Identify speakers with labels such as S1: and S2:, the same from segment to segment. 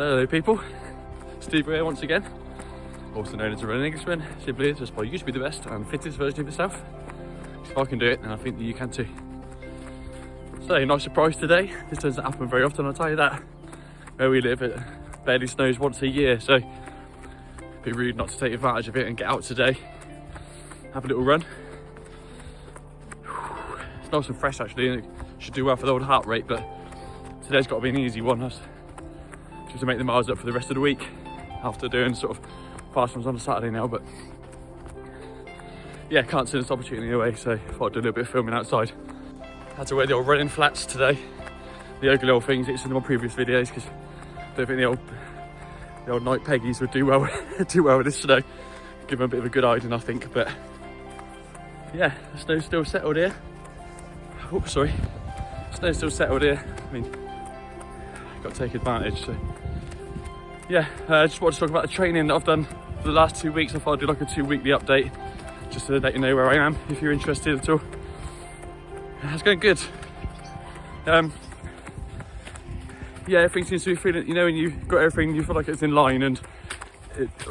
S1: Hello people, Stevo here once again, also known as a running Englishman, simply to aspire you to be the best and fittest version of yourself. If I can do it, then I think that you can too. So, nice surprise today. This doesn't happen very often, I'll tell you that. Where we live, it barely snows once a year, so it'd be rude not to take advantage of it and get out today, have a little run. It's nice and fresh actually, and it should do well for the old heart rate, but today's got to be an easy one, just to make the miles up for the rest of the week after doing sort of fast ones on a Saturday now. But yeah, can't see this opportunity away, so I thought I'd do a little bit of filming outside. Had to wear the old running flats today, the ugly old things it's in my previous videos, because I don't think the old night peggies would do well with this snow. Give them a bit of a good hiding, I think. But yeah, the snow's still settled here. Oh, sorry, snow's still settled here. I mean, got to take advantage. So yeah, I just wanted to talk about the training that I've done for the last 2 weeks. I thought I'd do like a 2-weekly update, just to let you know where I am if you're interested at all. It's going good. Yeah, everything seems to be feeling, you know, when you've got everything, you feel like it's in line, and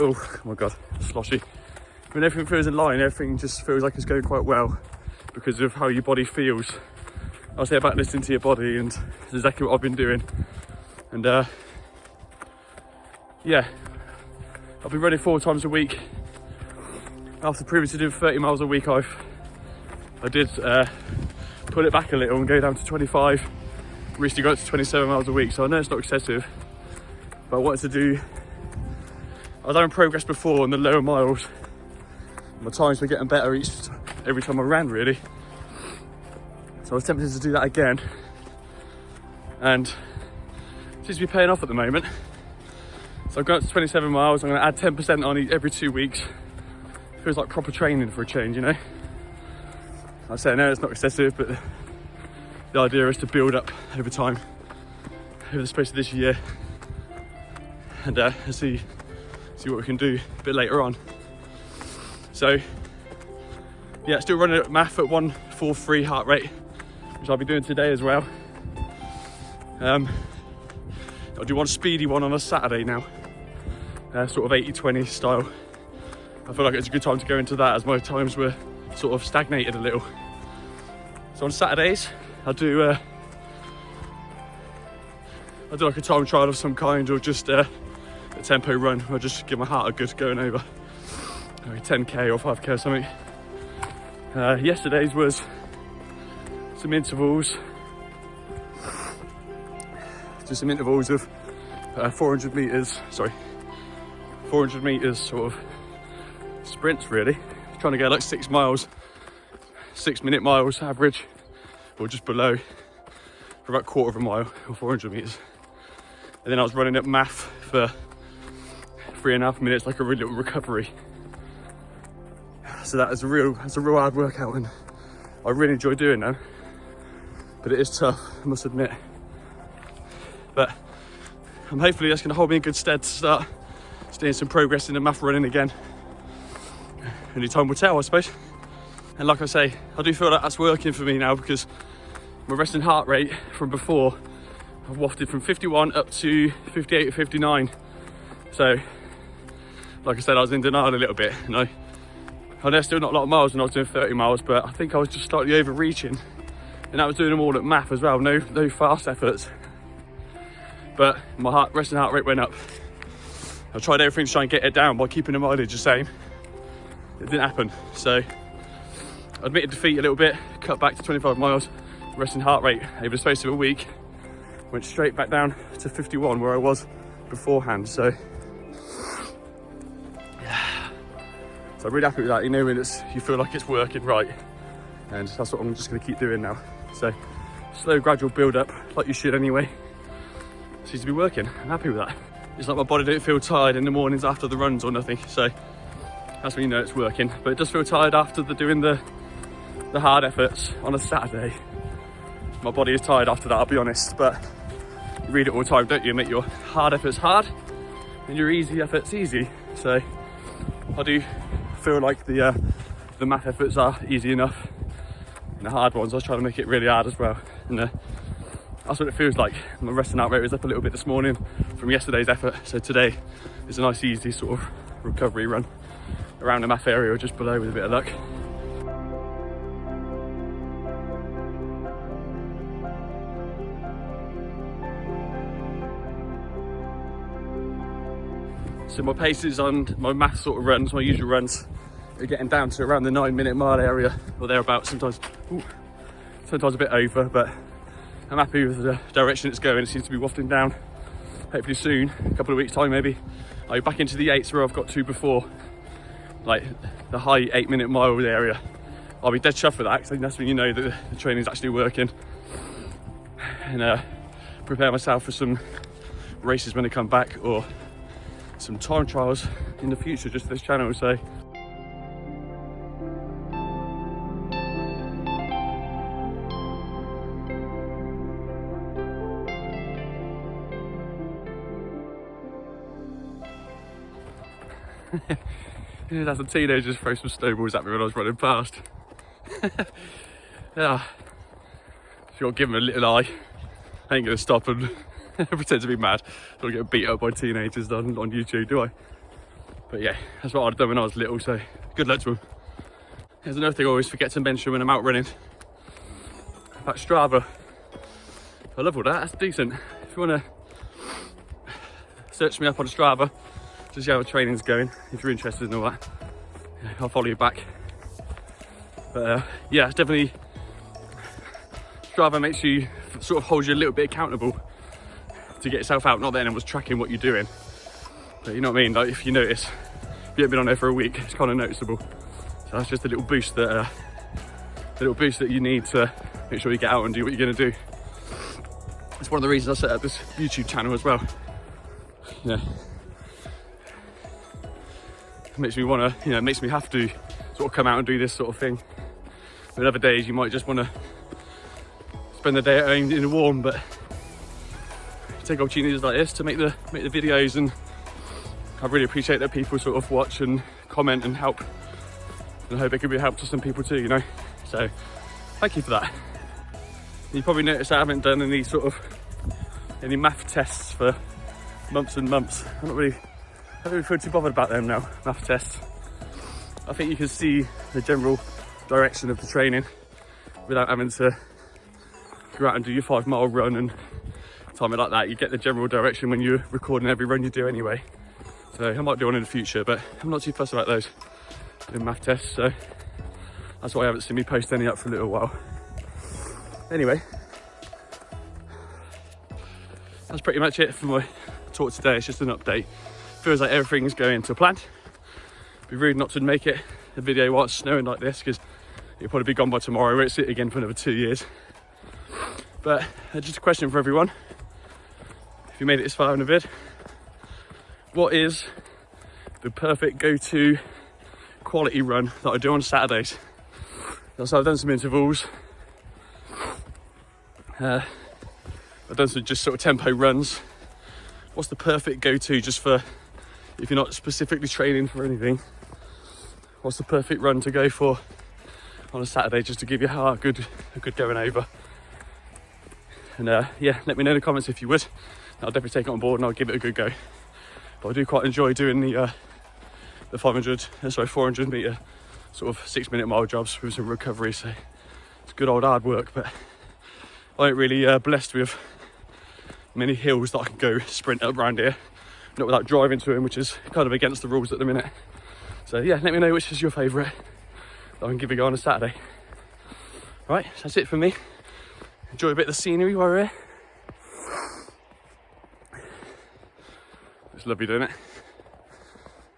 S1: oh my god, sloshy. When everything feels in line, everything just feels like it's going quite well because of how your body feels. I'll say about listening to your body, and it's exactly what I've been doing. And yeah, I've been running 4 times a week. After previously doing 30 miles a week, I did pull it back a little and go down to 25. Recently got to 27 miles a week, so I know it's not excessive, but I wanted to do, I've done progress before on the lower miles. My times were getting better every time I ran, really. So I was tempted to do that again, and it seems to be paying off at the moment. So I've gone up to 27 miles. I'm going to add 10% on every 2 weeks. Feels like proper training for a change, you know. I say no, it's not excessive, but the idea is to build up over time, over the space of this year, and see what we can do a bit later on. So yeah, still running at Maff at 143 heart rate, which I'll be doing today as well. I'll do one speedy one on a Saturday now, sort of 80-20 style. I feel like it's a good time to go into that, as my times were sort of stagnated a little. So on Saturdays, I'll do like a time trial of some kind, or just a tempo run. I'll just give my heart a good going over, maybe 10k or 5k or something. Yesterday's was some intervals, just some intervals of 400 meters sort of sprints, really. Trying to get like 6 miles, 6-minute miles average, or just below, for about 1/4 mile or 400 meters. And then I was running at Maff for 3.5 minutes, like a real little recovery. So that's a real hard workout, and I really enjoy doing that. But it is tough, I must admit. But hopefully that's going to hold me in good stead to start seeing some progress in the Maff running again. Only time will tell, I suppose. And like I say, I do feel like that's working for me now, because my resting heart rate from before, I've wafted from 51 up to 58 or 59. So, like I said, I was in denial a little bit. You know, I know still not a lot of miles when I was doing 30 miles, but I think I was just slightly overreaching, and I was doing them all at Maff as well. No fast efforts, but my resting heart rate went up. I tried everything to try and get it down by keeping the mileage the same. It didn't happen, so I admitted defeat a little bit, cut back to 25 miles, resting heart rate over the space of a week, went straight back down to 51 where I was beforehand. So yeah, so I'm really happy with that. You know, when you feel like it's working right, and that's what I'm just going to keep doing now. So slow, gradual build up, like you should anyway. Seems to be working. I'm happy with that. It's like my body don't feel tired in the mornings after the runs or nothing, so that's when you know it's working. But it does feel tired after doing the hard efforts on a Saturday. My body is tired after that, I'll be honest, but you read it all the time, don't you? Make your hard efforts hard and your easy efforts easy. So I do feel like the Maff efforts are easy enough, and the hard ones I was trying to make it really hard as well. And that's what it feels like. My resting heart rate was up a little bit this morning from yesterday's effort. So today is a nice easy sort of recovery run around the Maff area or just below with a bit of luck. So my paces on my Maff sort of runs, my usual runs, are getting down to around the 9-minute mile area or thereabouts, sometimes a bit over, but I'm happy with the direction it's going. It seems to be wafting down. Hopefully soon, a couple of weeks time maybe, I'll be back into the 8s where I've got to before, like the high 8-minute mile area. I'll be dead chuffed with that, because I think that's when you know that the training's actually working. And prepare myself for some races when I come back, or some time trials in the future, just for this channel. So as a teenager, just throw some snowballs at me when I was running past. Yeah, just got to give them a little eye. I ain't gonna stop and pretend to be mad. Don't get beat up by teenagers on YouTube, do I? But yeah, that's what I'd done when I was little, so good luck to them. There's another thing I always forget to mention when I'm out running, about Strava. I love all that, that's decent. If you want to search me up on Strava to see how the training's going, if you're interested in all that, I'll follow you back. But yeah, it's definitely, Strava makes you, sort of holds you a little bit accountable to get yourself out. Not that anyone's tracking what you're doing, but you know what I mean, like if you notice, if you haven't been on there for a week, it's kind of noticeable. So that's just a little boost that you need to make sure you get out and do what you're going to do. It's one of the reasons I set up this YouTube channel as well. Yeah, it makes me want to, it makes me have to sort of come out and do this sort of thing. But other days you might just want to spend the day at home in the warm, but take opportunities like this to make the videos, and I really appreciate that people sort of watch and comment and help, and I hope it could be a help to some people too, so thank you for that. You probably noticed I haven't done any Maff tests for months and months. I don't really feel too bothered about them now, Maff tests. I think you can see the general direction of the training without having to go out and do your 5-mile run and time it like that. You get the general direction when you're recording every run you do anyway. So I might do one in the future, but I'm not too fussed about those in Maff tests, so that's why I haven't seen me post any up for a little while. Anyway, that's pretty much it for my talk today. It's just an update. Feels like everything's going to plan. It'd be rude not to make it a video while it's snowing like this, because it'll probably be gone by tomorrow. We won't see it again for another 2 years. But just a question for everyone. If you made it this far in the vid, what is the perfect go-to quality run that I do on Saturdays? So I've done some intervals. I've done some just sort of tempo runs. What's the perfect go-to just for, if you're not specifically training for anything, what's the perfect run to go for on a Saturday, just to give you a good going over? And yeah, let me know in the comments if you would. I'll definitely take it on board and I'll give it a good go. But I do quite enjoy doing the 400 metre sort of 6-minute mile jobs with some recovery. So it's good old hard work, but I ain't really blessed with many hills that I can go sprint up around here, not without driving to them, which is kind of against the rules at the minute. So yeah, let me know which is your favourite that I can give a go on a Saturday. Right, so that's it for me. Enjoy a bit of the scenery while we're here. It's lovely, doing it?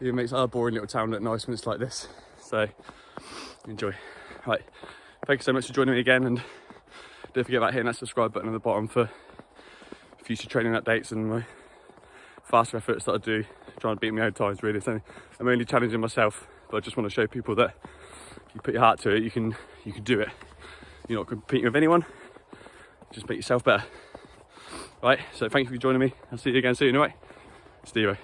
S1: It makes our boring little town look nice when it's like this. So enjoy. Right, thank you so much for joining me again, and don't forget about hitting that subscribe button on the bottom for future training updates and my faster efforts that I do, trying to beat my own times really. So I'm only challenging myself, but I just want to show people that if you put your heart to it, you can do it. You're not competing with anyone, just make yourself better. Right, so thank you for joining me. I'll see you again soon, alright? Stevo.